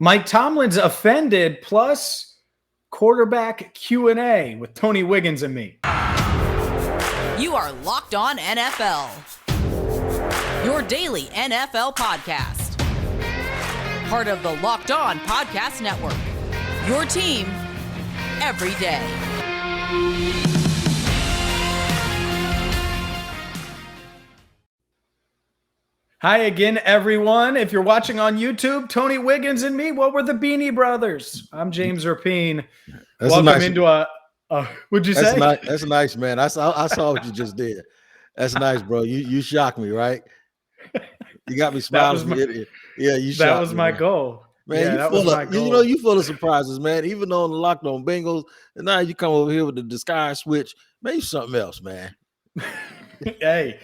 Mike Tomlin's offended, plus quarterback Q&A with Tony Wiggins and me. You are Locked On NFL, your daily NFL podcast. Part of the Locked On Podcast Network, your team every day. Hi again, everyone. If you're watching on YouTube, Tony Wiggins and me, well, we're the Beanie Brothers. I'm James Rapien. Welcome into what'd you say? That's nice, man. I saw what you just did. That's nice, bro. You shocked me, right? You got me smiling. You shocked me. That was my goal. Man, you full of surprises, man. Even on the Locked On Bengals, and now you come over here with the disguise switch. Maybe something else, man. Hey,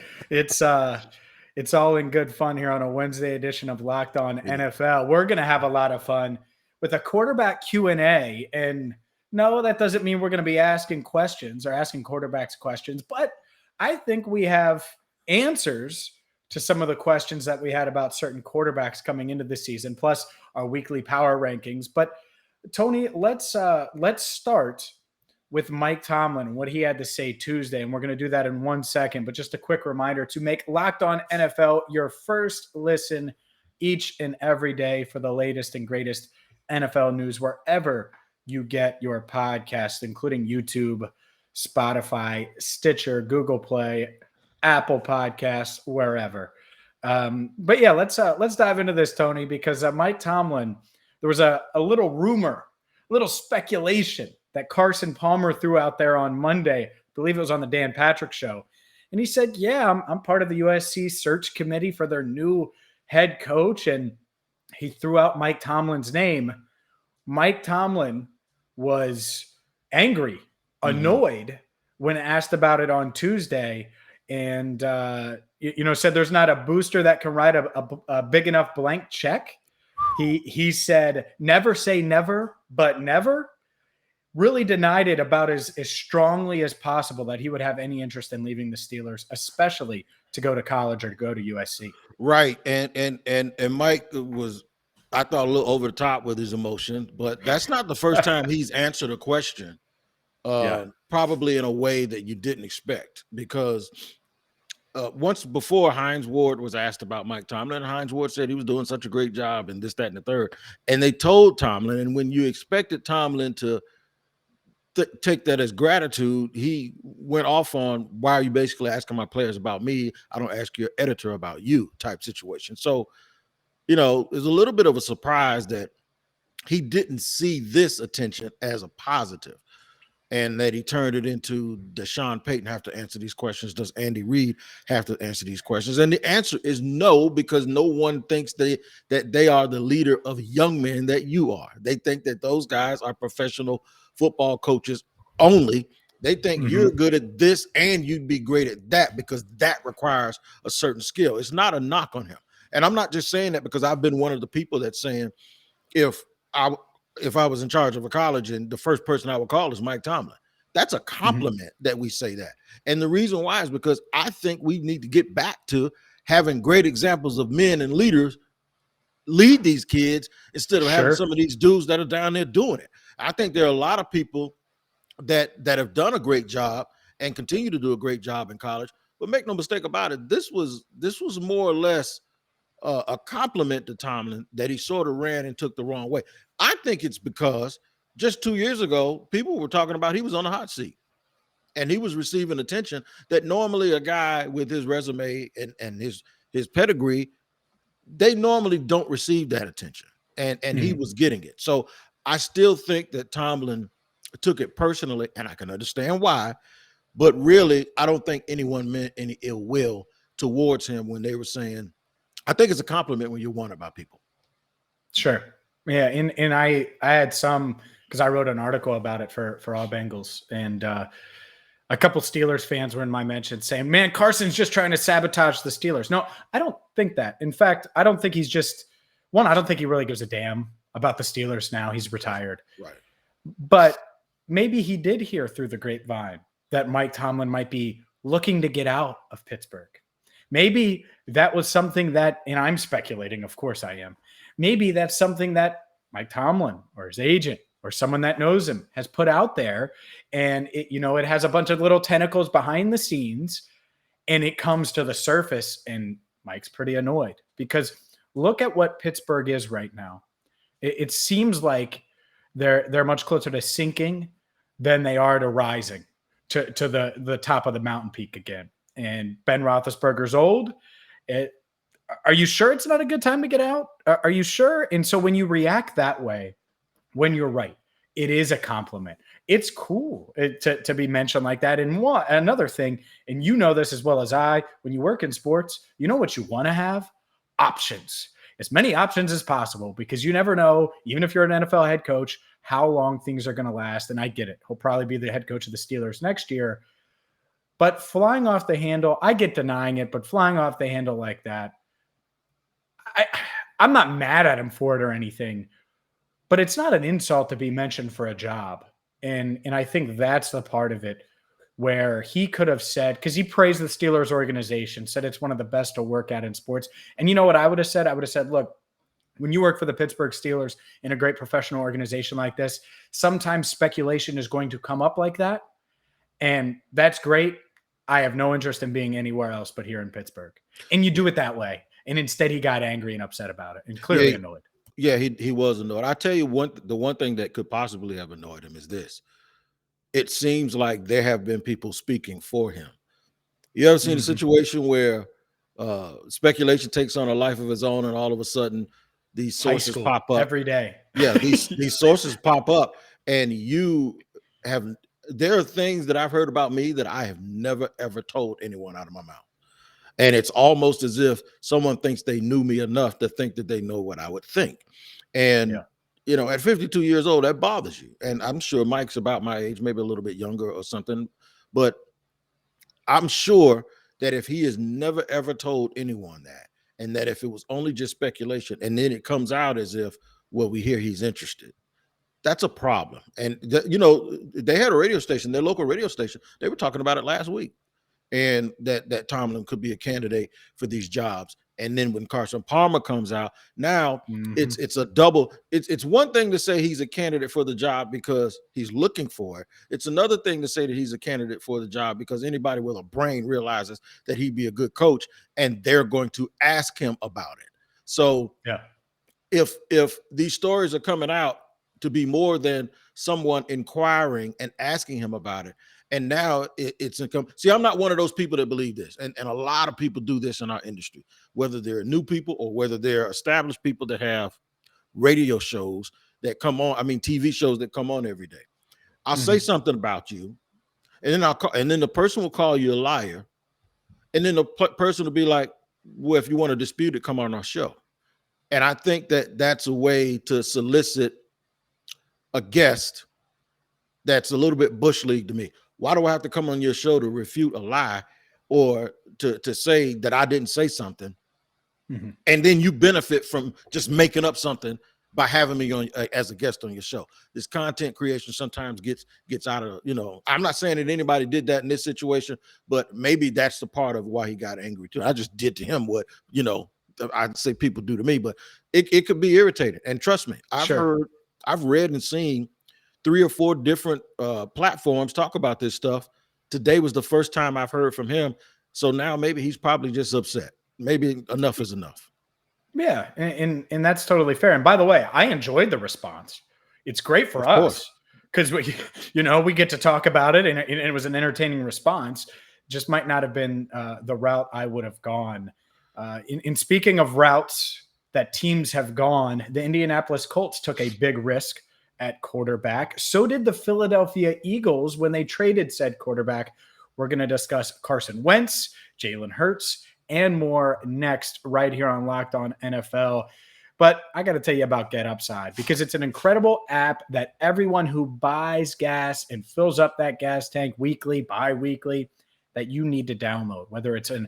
it's all in good fun here on a Wednesday edition of Locked On NFL. We're going to have a lot of fun with a quarterback Q&A. And no, that doesn't mean we're going to be asking questions or asking quarterbacks questions, but I think we have answers to some of the questions that we had about certain quarterbacks coming into the season, plus our weekly power rankings. But Tony, let's start with Mike Tomlin, what he had to say Tuesday. And we're going to do that in 1 second. But just a quick reminder to make Locked On NFL your first listen each and every day for the latest and greatest NFL news wherever you get your podcast, including YouTube, Spotify, Stitcher, Google Play, Apple Podcasts, wherever. But yeah, let's dive into this, Tony, because Mike Tomlin, there was a little rumor, a little speculation that Carson Palmer threw out there on Monday. I believe it was on the Dan Patrick Show. And he said, yeah, I'm part of the USC search committee for their new head coach. And he threw out Mike Tomlin's name. Mike Tomlin was angry, annoyed when asked about it on Tuesday. And, said there's not a booster that can write a big enough blank check. He said, never say never, but never. Really denied it about as strongly as possible that he would have any interest in leaving the Steelers, especially to go to college or to go to USC. Right. And Mike was, I thought, a little over the top with his emotion, but that's not the first time he's answered a question, probably in a way that you didn't expect, because once before Hines Ward was asked about Mike Tomlin, Hines Ward said he was doing such a great job and this, that, and the third. And they told Tomlin, and when you expected Tomlin to take that as gratitude, he went off on, why are you basically asking my players about me? I don't ask your editor about you type situation. So, there's a little bit of a surprise that he didn't see this attention as a positive, and that he turned it into, does Sean Payton have to answer these questions? Does Andy Reid have to answer these questions? And the answer is no, because no one thinks that they are the leader of young men that you are. They think that those guys are professional football coaches only. They think you're good at this and you'd be great at that, because that requires a certain skill. It's not a knock on him. And I'm not just saying that because I've been one of the people that's saying, if I was in charge of a college and the first person I would call is Mike Tomlin, that's a compliment that we say that. And the reason why is because I think we need to get back to having great examples of men and leaders lead these kids instead of having some of these dudes that are down there doing it. I think there are a lot of people that have done a great job and continue to do a great job in college, but make no mistake about it, this was more or less a compliment to Tomlin that he sort of ran and took the wrong way. I think it's because just 2 years ago, people were talking about he was on the hot seat and he was receiving attention that normally a guy with his resume and his pedigree, they normally don't receive that attention. And he was getting it. So I still think that Tomlin took it personally, and I can understand why, but really, I don't think anyone meant any ill will towards him when they were saying, I think it's a compliment when you're wanted by people. Sure. Yeah. And I had some, because I wrote an article about it for All Bengals, and a couple Steelers fans were in my mention saying, man, Carson's just trying to sabotage the Steelers. No, I don't think that. In fact, I don't think he's just – I don't think he really gives a damn about the Steelers now. He's retired. Right. But maybe he did hear through the grapevine that Mike Tomlin might be looking to get out of Pittsburgh. Maybe that was something that – and I'm speculating, of course I am. Maybe that's something that Mike Tomlin or his agent or someone that knows him has put out there. And it has a bunch of little tentacles behind the scenes, and it comes to the surface, and Mike's pretty annoyed because look at what Pittsburgh is right now. It seems like they're much closer to sinking than they are to rising to the top of the mountain peak again. And Ben Roethlisberger's old. Are you sure it's not a good time to get out? Are you sure? And so when you react that way, when you're right, it is a compliment. It's cool to be mentioned like that. And another thing, and you know this as well as I, when you work in sports, you know what you want to have? Options. As many options as possible, because you never know, even if you're an NFL head coach, how long things are going to last. And I get it. He'll probably be the head coach of the Steelers next year. But flying off the handle, I get denying it, but flying off the handle like that, I'm not mad at him for it or anything, but it's not an insult to be mentioned for a job. And I think that's the part of it where he could have said, because he praised the Steelers organization, said it's one of the best to work at in sports. And you know what I would have said? I would have said, look, when you work for the Pittsburgh Steelers in a great professional organization like this, sometimes speculation is going to come up like that. And that's great. I have no interest in being anywhere else but here in Pittsburgh. And you do it that way. And instead he got angry and upset about it and clearly annoyed. Yeah, he was annoyed. I tell you the one thing that could possibly have annoyed him is this. It seems like there have been people speaking for him. You ever seen a situation where speculation takes on a life of its own and all of a sudden these sources pop up every day? Yeah, these sources pop up and there are things that I've heard about me that I have never, ever told anyone out of my mouth. And it's almost as if someone thinks they knew me enough to think that they know what I would think. And, at 52 years old, that bothers you. And I'm sure Mike's about my age, maybe a little bit younger or something. But I'm sure that if he has never, ever told anyone that, and that if it was only just speculation, and then it comes out as if, well, we hear he's interested, that's a problem. And, they had a radio station, their local radio station, they were talking about it last week. And that Tomlin could be a candidate for these jobs. And then when Carson Palmer comes out, now it's a double. It's one thing to say he's a candidate for the job because he's looking for it. It's another thing to say that he's a candidate for the job because anybody with a brain realizes that he'd be a good coach and they're going to ask him about it. So if these stories are coming out to be more than someone inquiring and asking him about it, and now it's income. See, I'm not one of those people that believe this. And a lot of people do this in our industry, whether they're new people or whether they're established people that have radio shows that come on. I mean, TV shows that come on every day. I'll say something about you, and then the person will call you a liar. And then the person will be like, well, if you want to dispute it, come on our show. And I think that that's a way to solicit a guest that's a little bit bush league to me. Why do I have to come on your show to refute a lie or to say that I didn't say something? And then you benefit from just making up something by having me on as a guest on your show. This content creation sometimes gets out of, I'm not saying that anybody did that in this situation, but maybe that's the part of why he got angry too. I just did to him what, I'd say people do to me, but it could be irritating. And trust me, I've read and seen 3 or 4 different platforms talk about this stuff. Today was the first time I've heard from him. So now maybe he's probably just upset. Maybe enough is enough. Yeah. And that's totally fair. And by the way, I enjoyed the response. It's great for us because we get to talk about it and it was an entertaining response. Just might not have been the route I would have gone. In speaking of routes that teams have gone, the Indianapolis Colts took a big risk at quarterback. So did the Philadelphia Eagles when they traded said quarterback. We're going to discuss Carson Wentz, Jalen Hurts, and more next right here on Locked On NFL. But I got to tell you about Getupside because it's an incredible app that everyone who buys gas and fills up that gas tank weekly, bi-weekly, that you need to download, whether it's in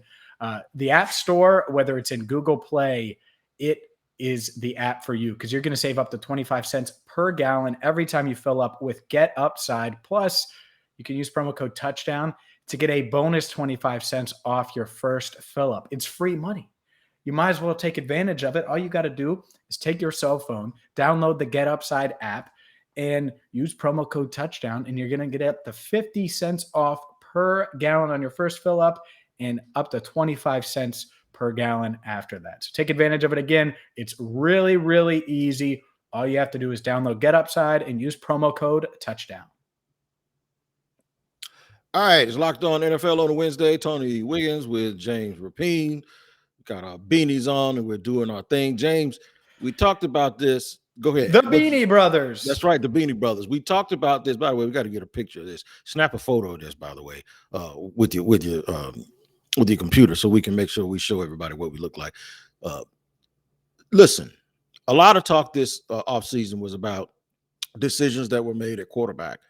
the App Store, whether it's in Google Play. It is the app for you because you're going to save up to 25 cents per gallon every time you fill up with Getupside. Plus, you can use promo code Touchdown to get a bonus 25 cents off your first fill up. It's free money. you might as well take advantage of it. All you got to do is take your cell phone, download the Getupside app, and use promo code touchdown, and you're going to get up to 50 cents off per gallon on your first fill up and up to 25 cents per gallon after that. So take advantage of it. Again, it's really, really easy. All you have to do is download Getupside and use promo code touchdown. All right, it's Locked On NFL on a Wednesday. Tony Wiggins with James Rapien. We got our beanies on and we're doing our thing. James, we talked about this. Go ahead. The Beanie Brothers. That's right, the Beanie Brothers. We talked about this. By the way, we got to get a picture of this. Snap a photo of this, by the way, with your computer, so we can make sure we show everybody what we look like. Listen, a lot of talk this offseason was about decisions that were made at quarterback,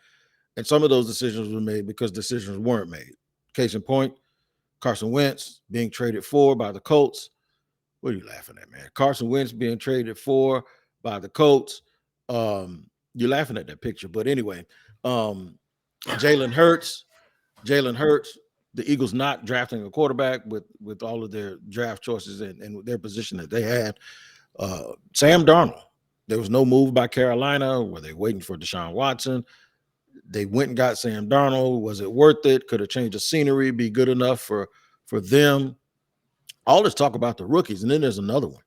and some of those decisions were made because decisions weren't made. Case in point, Carson Wentz being traded for by the Colts. What are you laughing at, man? Carson Wentz being traded for by the Colts. You're laughing at that picture, but anyway, Jalen Hurts, the Eagles not drafting a quarterback with all of their draft choices and their position that they had. Sam Darnold, there was no move by Carolina. Were they waiting for Deshaun Watson? They went and got Sam Darnold. Was it worth it? Could a change of scenery be good enough for them? All this talk about the rookies, and then there's another one.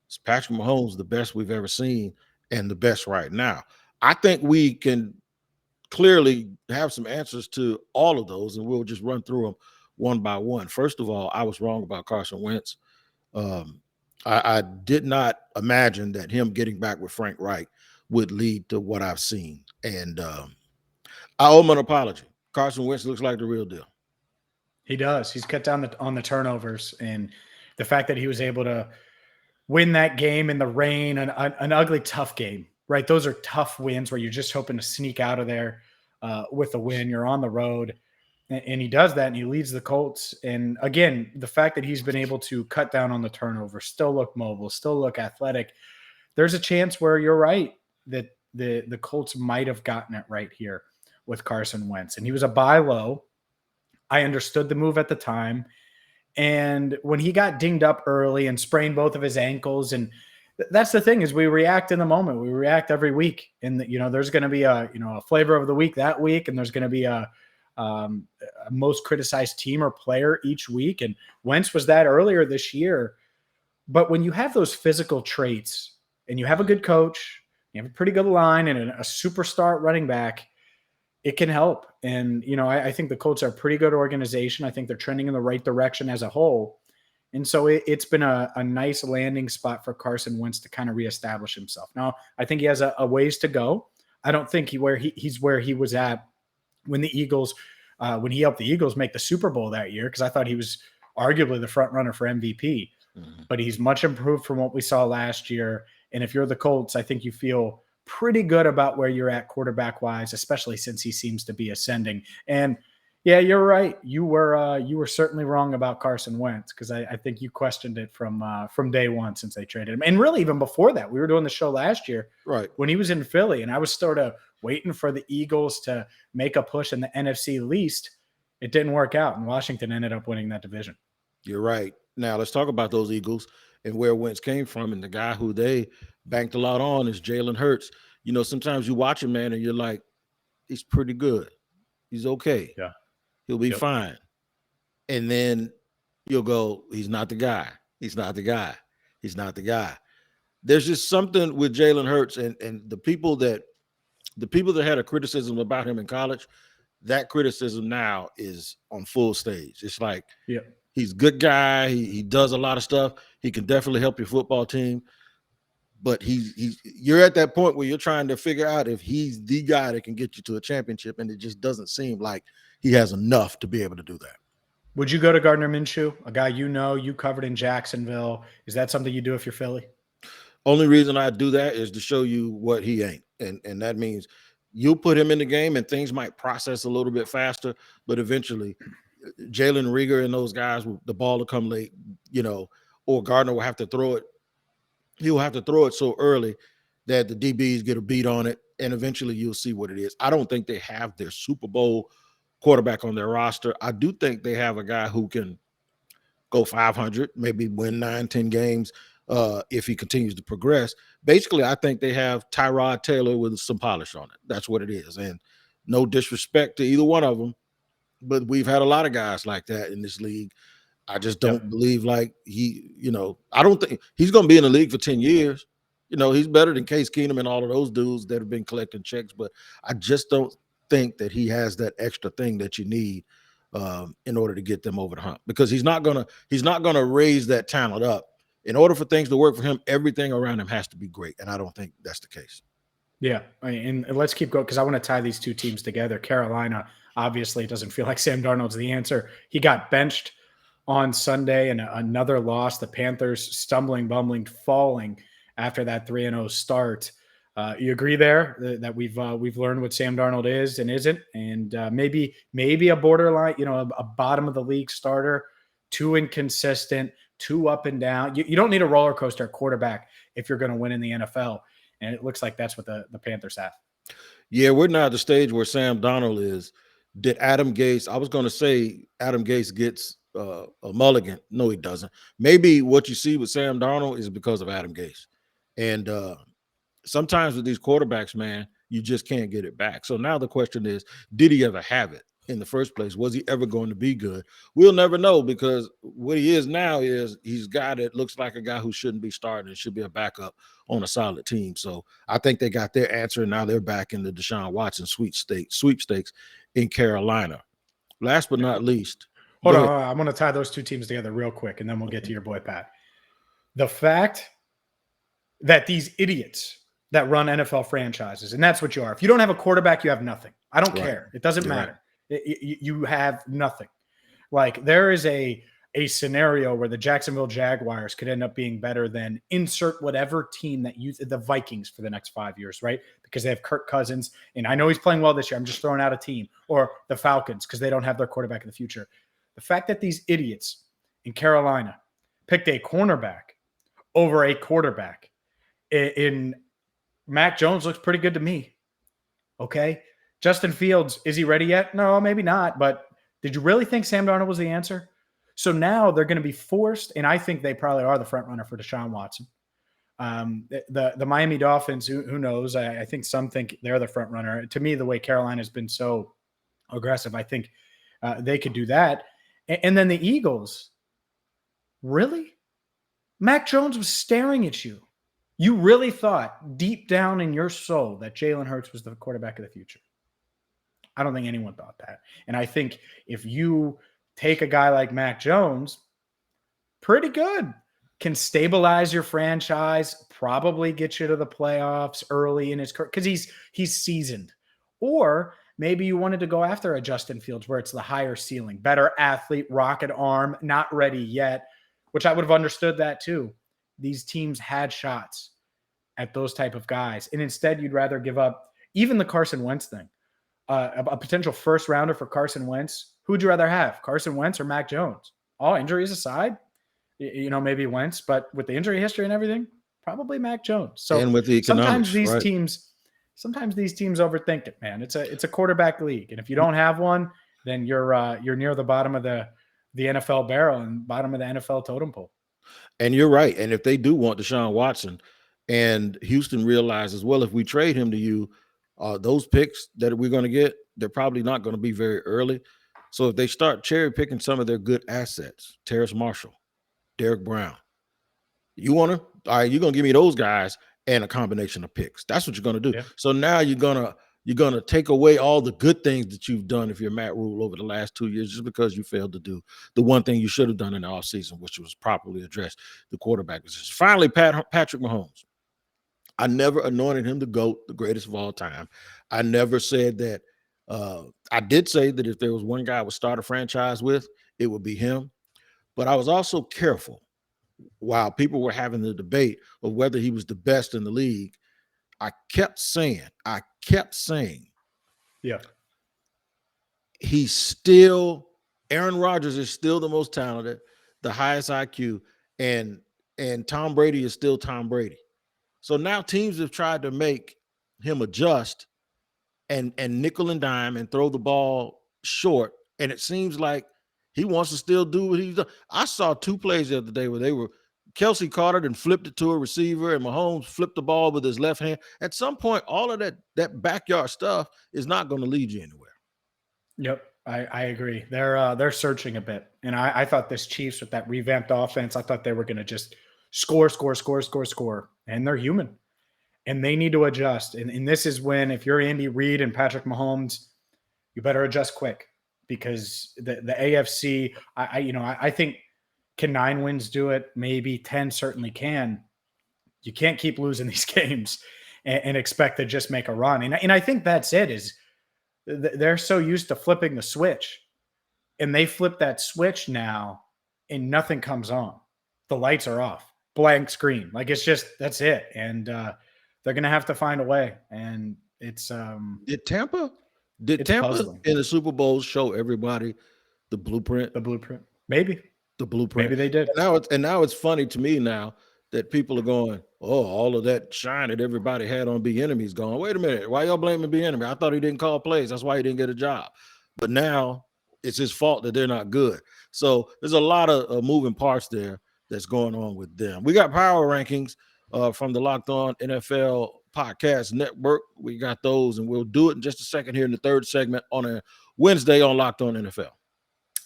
It's Patrick Mahomes, the best we've ever seen and the best right now. I think we can clearly have some answers to all of those, and we'll just run through them one by one. First of all, I was wrong about Carson Wentz. I did not imagine that him getting back with Frank Reich would lead to what I've seen. And I owe him an apology. Carson Wentz looks like the real deal. He does. He's cut down on the turnovers, and the fact that he was able to win that game in the rain, an ugly, tough game, right? Those are tough wins where you're just hoping to sneak out of there with a win. You're on the road, and he does that, and he leads the Colts. And again, the fact that he's been able to cut down on the turnover, still look mobile, still look athletic, there's a chance where you're right that the Colts might have gotten it right here with Carson Wentz. And he was a buy low. I understood the move at the time. And when he got dinged up early and sprained both of his ankles, and that's the thing, is we react in the moment. We react every week. And there's going to be a flavor of the week that week, and there's going to be a most criticized team or player each week. And Wentz was that earlier this year. But when you have those physical traits and you have a good coach, you have a pretty good line and a superstar running back, it can help. And, I think the Colts are a pretty good organization. I think they're trending in the right direction as a whole. And so it's been a nice landing spot for Carson Wentz to kind of reestablish himself. Now, I think he has a ways to go. I don't think he's where he was at when the Eagles, when he helped the Eagles make the Super Bowl that year, because I thought he was arguably the front runner for MVP. Mm-hmm. But he's much improved from what we saw last year. And if you're the Colts, I think you feel pretty good about where you're at quarterback-wise, especially since he seems to be ascending. And yeah, you're right. You were certainly wrong about Carson Wentz, because I think you questioned it from day one since they traded him. And really, even before that, we were doing the show last year, right, when he was in Philly, and I was sort of waiting for the Eagles to make a push in the NFC least. It didn't work out, and Washington ended up winning that division. You're right. Now let's talk about those Eagles and where Wentz came from, and the guy who they banked a lot on is Jalen Hurts. Sometimes you watch him, man, and you're like, he's pretty good. He's okay. Yeah. He'll be fine. And then you'll go, he's not the guy. He's not the guy. He's not the guy. There's just something with Jalen Hurts and the people that had a criticism about him in college, that criticism now is on full stage. It's like, he's a good guy. He does a lot of stuff. He can definitely help your football team. But you're at that point where you're trying to figure out if he's the guy that can get you to a championship, and it just doesn't seem like he has enough to be able to do that. Would you go to Gardner Minshew, a guy you covered in Jacksonville? Is that something you do if you're Philly? Only reason I do that is to show you what he ain't. And that means you'll put him in the game and things might process a little bit faster, but eventually Jalen Reagor and those guys, the ball will come late, or Gardner will have to throw it. He'll have to throw it so early that the DBs get a beat on it, and eventually you'll see what it is. I don't think they have their Super Bowl quarterback on their roster. I do think they have a guy who can go 500, maybe win 9-10 games if he continues to progress. Basically, I think they have Tyrod Taylor with some polish on it. That's what it is. And no disrespect to either one of them, but we've had a lot of guys like that in this league. I just don't believe like I don't think he's going to be in the league for 10 years. He's better than Case Keenum and all of those dudes that have been collecting checks, but I just don't think that he has that extra thing that you need in order to get them over the hump, because he's not gonna raise that talent up. In order for things to work for him, everything around him has to be great, and I don't think that's the case. Yeah, and let's keep going because I want to tie these two teams together. Carolina, obviously, it doesn't feel like Sam Darnold's the answer. He got benched on Sunday and another loss. The Panthers stumbling, bumbling, falling after that 3-0 start. You agree there that we've learned what Sam Darnold is and isn't, and maybe a borderline, a bottom of the league starter, too inconsistent, too up and down. You don't need a roller coaster quarterback if you're going to win in the NFL, and it looks like that's what the Panthers have. Yeah, we're now at the stage where Sam Darnold is. Did Adam Gase? I was going to say Adam Gase gets a mulligan. No, he doesn't. Maybe what you see with Sam Darnold is because of Adam Gase, and sometimes with these quarterbacks, man, you just can't get it back. So now the question is, did he ever have it in the first place? Was he ever going to be good? We'll never know, because what he is now is he's a guy that looks like a guy who shouldn't be starting and should be a backup on a solid team. So I think they got their answer, and now they're back in the Deshaun Watson sweepstakes in Carolina. Last but not least. Hold on. I'm going to tie those two teams together real quick, and then we'll get to your boy, Pat. The fact that these idiots that run NFL franchises, and that's what you are. If you don't have a quarterback, you have nothing. I don't care. It doesn't matter. You have nothing. Like, there is a scenario where the Jacksonville Jaguars could end up being better than insert whatever team that the Vikings for the next 5 years, right? Because they have Kirk Cousins, and I know he's playing well this year. I'm just throwing out a team. Or the Falcons, because they don't have their quarterback in the future. The fact that these idiots in Carolina picked a cornerback over a quarterback in Mac Jones looks pretty good to me. Okay. Justin Fields, is he ready yet? No, maybe not. But did you really think Sam Darnold was the answer? So now they're going to be forced, and I think they probably are the front runner for Deshaun Watson. The Miami Dolphins, who knows? I think some think they're the front runner. To me, the way Carolina has been so aggressive, I think they could do that. And then the Eagles, really? Mac Jones was staring at you. You really thought deep down in your soul that Jalen Hurts was the quarterback of the future. I don't think anyone thought that. And I think if you take a guy like Mac Jones, pretty good, can stabilize your franchise, probably get you to the playoffs early in his career because he's seasoned. Or maybe you wanted to go after a Justin Fields where it's the higher ceiling, better athlete, rocket arm, not ready yet, which I would have understood that too. These teams had shots at those type of guys. And instead, you'd rather give up even the Carson Wentz thing, a potential first rounder for Carson Wentz. Who would you rather have, Carson Wentz or Mac Jones? All injuries aside, maybe Wentz, but with the injury history and everything, probably Mac Jones. So and with the sometimes these teams overthink it, man. It's a quarterback league. And if you don't have one, then you're near the bottom of the NFL barrel and bottom of the NFL totem pole. And you're right. And if they do want Deshaun Watson, and Houston realizes, well, if we trade him to you, those picks that we're going to get, they're probably not going to be very early. So if they start cherry picking some of their good assets, Terrace Marshall, Derek Brown, you want to, all right, you're going to give me those guys and a combination of picks. That's what you're going to do. Yeah. So now you're going to take away all the good things that you've done if you're Matt Rule over the last 2 years, just because you failed to do the one thing you should have done in the offseason, which was properly address the quarterback position. Finally, Patrick Mahomes. I never anointed him the GOAT, the greatest of all time. I never said that. I did say that if there was one guy I would start a franchise with, it would be him. But I was also careful while people were having the debate of whether he was the best in the league. I kept saying, yeah, Aaron Rodgers is still the most talented, the highest IQ, and Tom Brady is still Tom Brady. So now teams have tried to make him adjust and nickel and dime and throw the ball short. And it seems like He wants to still do what he's done. I saw 2 plays the other day where Kelsey caught it and flipped it to a receiver, and Mahomes flipped the ball with his left hand. At some point, all of that backyard stuff is not going to lead you anywhere. Yep, I agree. They're searching a bit, and I thought this Chiefs with that revamped offense, I thought they were going to just score, and they're human, and they need to adjust. And this is when, if you're Andy Reid and Patrick Mahomes, you better adjust quick, because the AFC, I think, can 9 wins do it? Maybe 10 certainly can. You can't keep losing these games and expect to just make a run. And I think that's it, is they're so used to flipping the switch, and they flip that switch now and nothing comes on. The lights are off, blank screen. Like, it's just, that's it. And they're going to have to find a way. And it's Did Tampa puzzling. in the Super Bowl show everybody the blueprint? The blueprint. Maybe. The blueprint. Maybe they did. And now it's funny to me now that people are going, oh, all of that shine that everybody had on Bieniemy's gone. Wait a minute, why y'all blaming Bieniemy? I thought he didn't call plays. That's why he didn't get a job. But now it's his fault that they're not good. So there's a lot of moving parts there that's going on with them. We got power rankings from the Locked On NFL Podcast Network. We got those, and we'll do it in just a second here in the third segment on a Wednesday on Locked On NFL.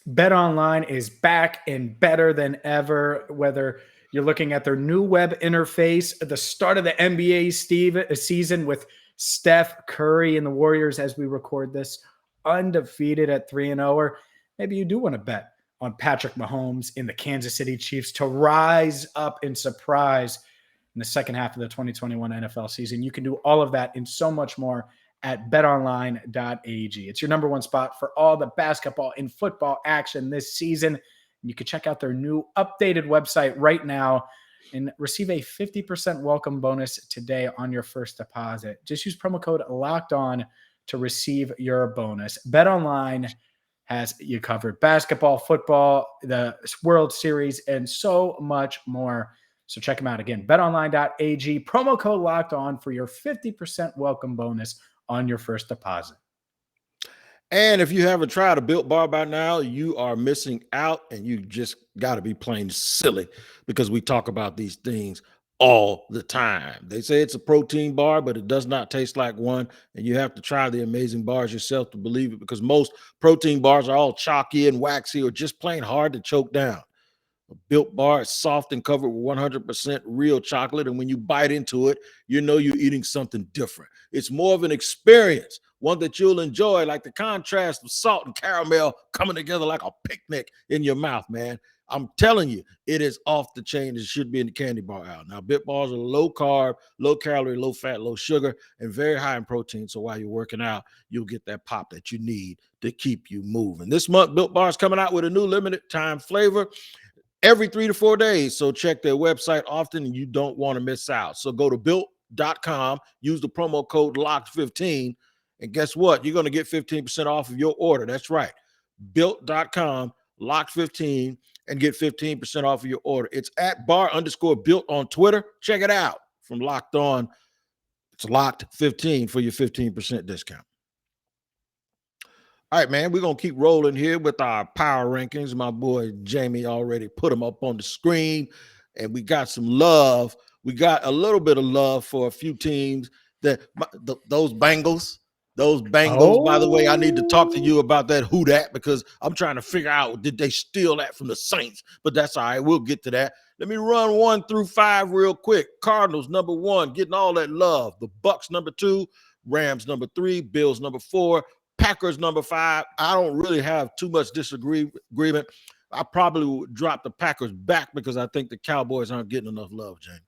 BetOnline is back and better than ever, whether you're looking at their new web interface, the start of the NBA season with Steph Curry and the Warriors as we record this, undefeated at 3-0, or maybe you do want to bet on Patrick Mahomes in the Kansas City Chiefs to rise up and surprise in the second half of the 2021 NFL season. You can do all of that and so much more at betonline.ag. It's your number one spot for all the basketball and football action this season. You can check out their new updated website right now and receive a 50% welcome bonus today on your first deposit. Just use promo code LOCKEDON to receive your bonus. BetOnline has you covered. Basketball, football, the World Series, and so much more. So check them out again. BetOnline.ag, promo code LOCKEDON for your 50% welcome bonus on your first deposit. And if you haven't tried a Built Bar by now, you are missing out, and you just got to be plain silly, because we talk about these things all the time. They say it's a protein bar, but it does not taste like one, and you have to try the amazing bars yourself to believe it, because most protein bars are all chalky and waxy or just plain hard to choke down. A Built Bar is soft and covered with 100% real chocolate, and when you bite into it, you know you're eating something different. It's more of an experience, one that you'll enjoy, like the contrast of salt and caramel coming together like a picnic in your mouth, man. I'm telling you, it is off the chain. It should be in the candy bar aisle. Now, Built Bars are low carb, low calorie, low fat, low sugar, and very high in protein. So while you're working out, you'll get that pop that you need to keep you moving. This month, Built Bar is coming out with a new limited time flavor every 3 to 4 days. So check their website often, and you don't want to miss out. So go to built.com, use the promo code LOCKED15, and guess what? You're going to get 15% off of your order. That's right. Built.com, LOCKED15, and get 15% off of your order. It's at bar_built on Twitter. Check it out. From Locked On, it's LOCKED15 for your 15% discount. All right, man, we're going to keep rolling here with our power rankings. My boy Jamie already put them up on the screen, and we got some love. We got a little bit of love for a few teams. Those Bengals. By the way, I need to talk to you about that who dat, because I'm trying to figure out, did they steal that from the Saints? But that's all right. We'll get to that. Let me run 1 through 5 real quick. Cardinals, number 1, getting all that love. The Bucks, number 2. Rams, number 3. Bills, number 4. Packers, number 5. I don't really have too much disagreement. I probably would drop the Packers back because I think the Cowboys aren't getting enough love, James.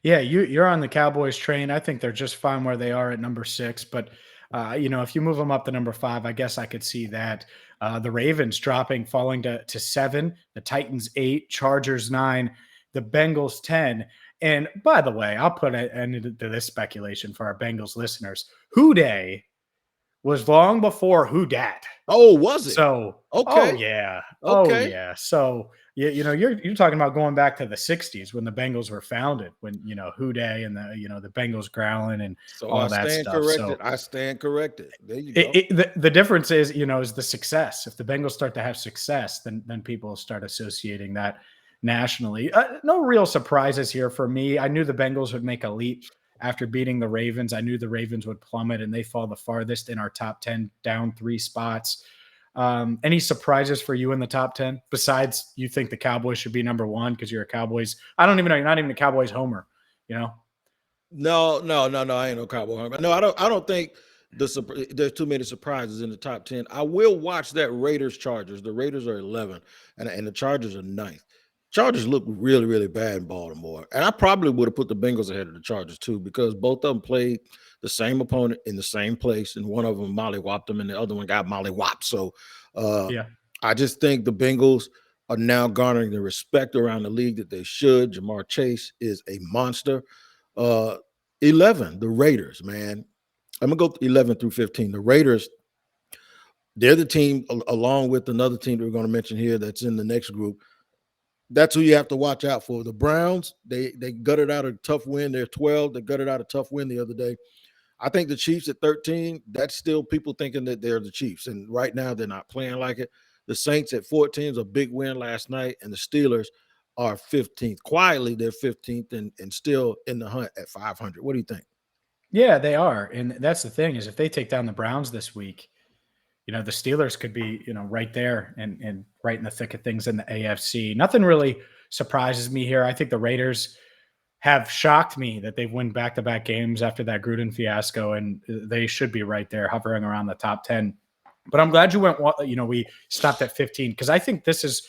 Yeah, you're on the Cowboys train. I think they're just fine where they are at number 6. But, if you move them up to number 5, I guess I could see that. The Ravens falling to 7. The Titans 8. Chargers 9. The Bengals 10. And by the way, I'll put an end to this speculation for our Bengals listeners. Who Day was long before who dat. Oh, was it? So, okay. Oh, yeah. Okay. Oh, yeah. So, you're talking about going back to the 60s when the Bengals were founded, when, Houday and the Bengals growling and all that stuff. Corrected. So I stand corrected. There you go. The difference is, is the success. If the Bengals start to have success, then people start associating that nationally. No real surprises here for me. I knew the Bengals would make a leap after beating the Ravens. I knew the Ravens would plummet, and they fall the farthest in our top 10, down 3 spots. Any surprises for you in the top 10 besides you think the Cowboys should be number 1 because you're a Cowboys? I don't even know. You're not even a Cowboys homer, No. I ain't no Cowboy homer. No, I don't think there's too many surprises in the top 10. I will watch that Raiders Chargers. The Raiders are 11 and the Chargers are 9th. Chargers look really, really bad in Baltimore. And I probably would have put the Bengals ahead of the Chargers too, because both of them played the same opponent in the same place, and one of them mollywopped them and the other one got mollywopped. So I just think the Bengals are now garnering the respect around the league that they should. Jamar Chase is a monster. 11, the Raiders, man. I'm going to go 11 through 15. The Raiders, they're the team, along with another team that we're going to mention here that's in the next group. That's who you have to watch out for. The Browns, they gutted out a tough win. They're 12. They gutted out a tough win the other day. I think the Chiefs at 13, that's still people thinking that they're the Chiefs. And right now they're not playing like it. The Saints at 14 is a big win last night. And the Steelers are 15th. Quietly, they're 15th and still in the hunt at 500. What do you think? Yeah, they are. And that's the thing is if they take down the Browns this week, the Steelers could be, right there and right in the thick of things in the AFC. Nothing really surprises me here. I think the Raiders have shocked me that they've won back-to-back games after that Gruden fiasco, and they should be right there hovering around the top 10. But I'm glad you went, we stopped at 15 because I think this is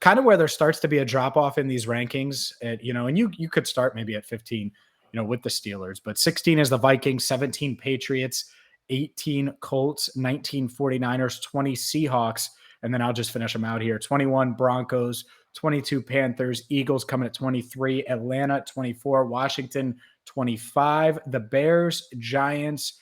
kind of where there starts to be a drop-off in these rankings. And you could start maybe at 15, with the Steelers. But 16 is the Vikings, 17 Patriots, 18 Colts, 19 49ers, 20 Seahawks, and then I'll just finish them out here. 21 Broncos, 22 Panthers, Eagles coming at 23, Atlanta 24, Washington 25, the Bears, Giants,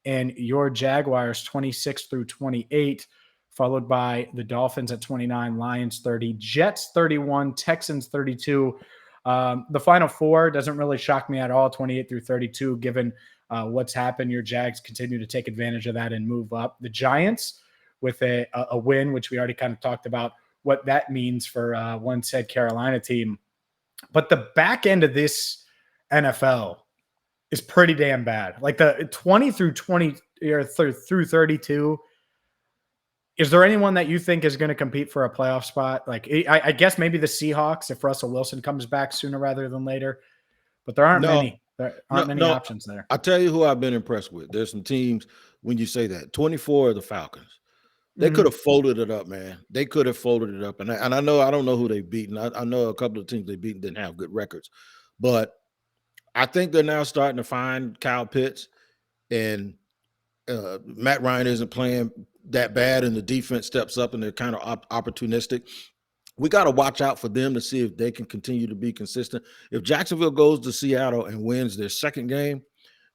and your Jaguars 26 through 28, followed by the Dolphins at 29, Lions 30, Jets 31, Texans 32. The final 4 doesn't really shock me at all, 28 through 32, given what's happened. Your Jags continue to take advantage of that and move up. The Giants with a win, which we already kind of talked about what that means for one said Carolina team. But the back end of this NFL is pretty damn bad. Like the 20 through 20 or through 32. Is there anyone that you think is going to compete for a playoff spot? Like I guess maybe the Seahawks if Russell Wilson comes back sooner rather than later. But there aren't many. There aren't many options there. I'll tell you who I've been impressed with. There's some teams when you say that. 24 are the Falcons. They could have folded it up, man. They could have folded it up. And I know I don't know who they've beaten. I know a couple of teams they beaten didn't have good records. But I think they're now starting to find Kyle Pitts. And Matt Ryan isn't playing that bad, and the defense steps up, and they're kind of opportunistic. We got to watch out for them to see if they can continue to be consistent. If Jacksonville goes to Seattle and wins their second game,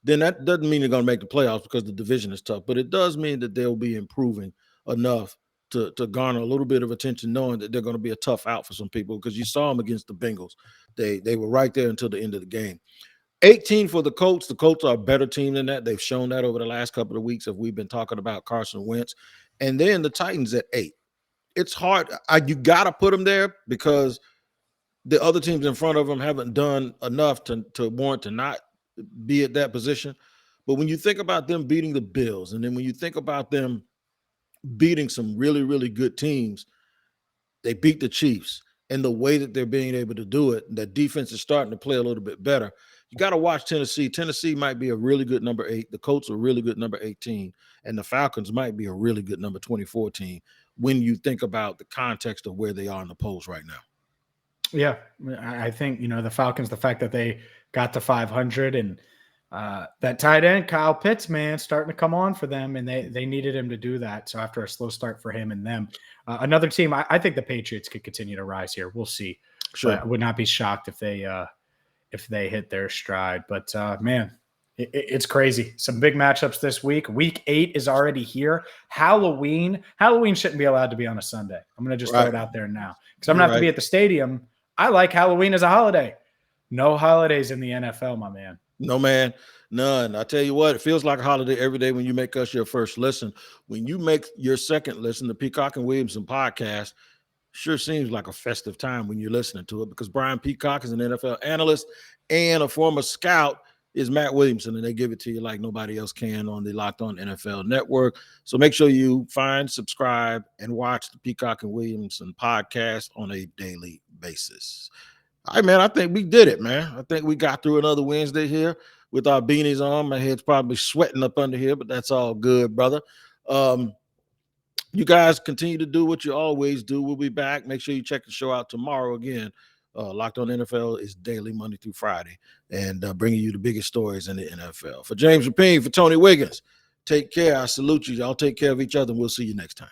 then that doesn't mean they're going to make the playoffs because the division is tough. But it does mean that they'll be improving enough to garner a little bit of attention, knowing that they're going to be a tough out for some people because you saw them against the Bengals. They were right there until the end of the game. 18 for the Colts. The Colts are a better team than that. They've shown that over the last couple of weeks as we've been talking about Carson Wentz. And then the Titans at 8. It's hard. You got to put them there because the other teams in front of them haven't done enough to warrant to not be at that position. But when you think about them beating the Bills, and then when you think about them beating some really, really good teams, they beat the Chiefs. And the way that they're being able to do it, that defense is starting to play a little bit better. You got to watch Tennessee. Tennessee might be a really good number 8. The Colts are a really good number 18. And the Falcons might be a really good number 24 team when you think about the context of where they are in the polls right now. Yeah, I think, the Falcons, the fact that they got to 500 and that tight end, Kyle Pitts, man, starting to come on for them, and they needed him to do that. So after a slow start for him and them, another team, I think the Patriots could continue to rise here. We'll see. Sure. But I would not be shocked if they hit their stride. But, man, It's crazy. Some big matchups this week. Week 8 is already here. Halloween shouldn't be allowed to be on a Sunday. I'm going to just throw it out there now because I'm going to have to be at the stadium. I like Halloween as a holiday. No holidays in the NFL, my man. No, man. None. I tell you what, it feels like a holiday every day when you make us your first listen. When you make your second listen, the Peacock and Williamson podcast, sure seems like a festive time when you're listening to it because Brian Peacock is an NFL analyst and a former scout is Matt Williamson, and they give it to you like nobody else can on the Locked On NFL Network. So make sure you find, subscribe, and watch the Peacock and Williamson podcast on a daily basis. All right, man, I think we did it, man. I think we got through another Wednesday here with our beanies on. My head's probably sweating up under here, but that's all good, brother. You guys continue to do what you always do. We'll be back. Make sure you check the show out tomorrow again. Locked On NFL is daily, Monday through Friday, and bringing you the biggest stories in the NFL. For James Rapien, for Tony Wiggins, take care. I salute you. Y'all take care of each other, and we'll see you next time.